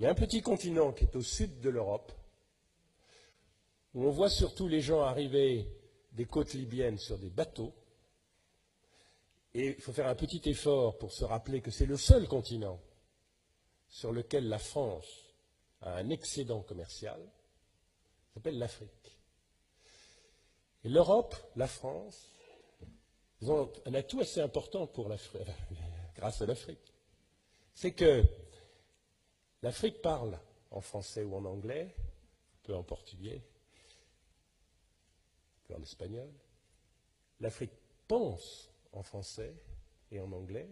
Il y a un petit continent qui est au sud de l'Europe, où on voit surtout les gens arriver des côtes libyennes sur des bateaux. Et il faut faire un petit effort pour se rappeler que c'est le seul continent sur lequel la France a un excédent commercial, ça s'appelle l'Afrique. Et l'Europe, la France, ils ont un atout assez important pour l'Afrique, grâce à l'Afrique. C'est que l'Afrique parle en français ou en anglais, un peu en portugais, un peu en espagnol. L'Afrique pense en français et en anglais.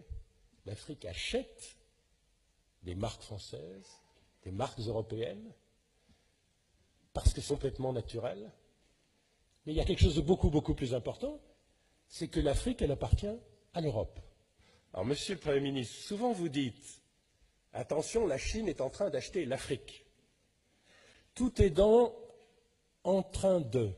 L'Afrique achète des marques françaises, des marques européennes, parce que c'est complètement naturel. Mais il y a quelque chose de beaucoup, beaucoup plus important, c'est que l'Afrique, elle appartient à l'Europe. Alors, Monsieur le Premier ministre, souvent vous dites, attention, la Chine est en train d'acheter l'Afrique. Tout est en train de.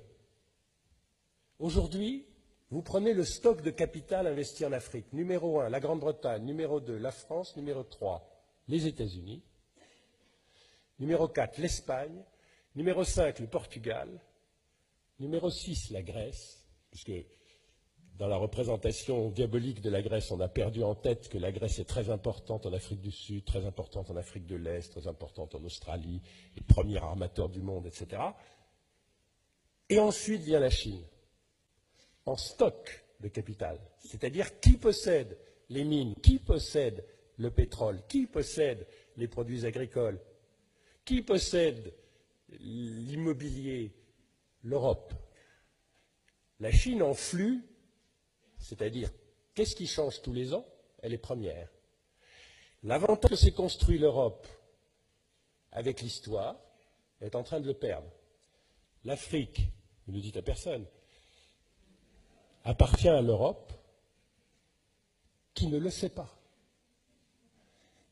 Aujourd'hui, vous prenez le stock de capital investi en Afrique. Numéro 1, la Grande-Bretagne. Numéro 2, la France. Numéro 3, les États-Unis. Numéro 4, l'Espagne. Numéro 5, le Portugal. Numéro 6, la Grèce, puisque dans la représentation diabolique de la Grèce, on a perdu en tête que la Grèce est très importante en Afrique du Sud, très importante en Afrique de l'Est, très importante en Australie, les premiers armateurs du monde, etc. Et ensuite vient la Chine, en stock de capital, c'est-à-dire qui possède les mines, qui possède le pétrole, qui possède les produits agricoles, qui possède l'immobilier, l'Europe. La Chine en flux, c'est-à-dire qu'est-ce qui change tous les ans? Elle est première. L'avantage que s'est construit l'Europe avec l'histoire est en train de le perdre. L'Afrique, vous ne le dites à personne, appartient à l'Europe qui ne le sait pas.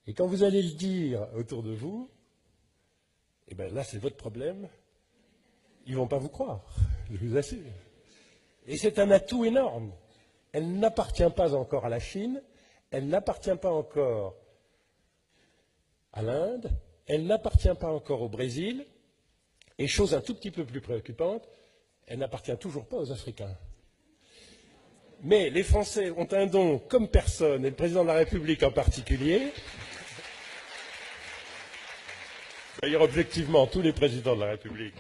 Et quand vous allez le dire autour de vous, eh bien là c'est votre problème, ils ne vont pas vous croire, je vous assure. Et c'est un atout énorme. Elle n'appartient pas encore à la Chine, elle n'appartient pas encore à l'Inde, elle n'appartient pas encore au Brésil, et chose un tout petit peu plus préoccupante, elle n'appartient toujours pas aux Africains. Mais les Français ont un don comme personne, et le président de la République en particulier. D'ailleurs, objectivement, tous les présidents de la République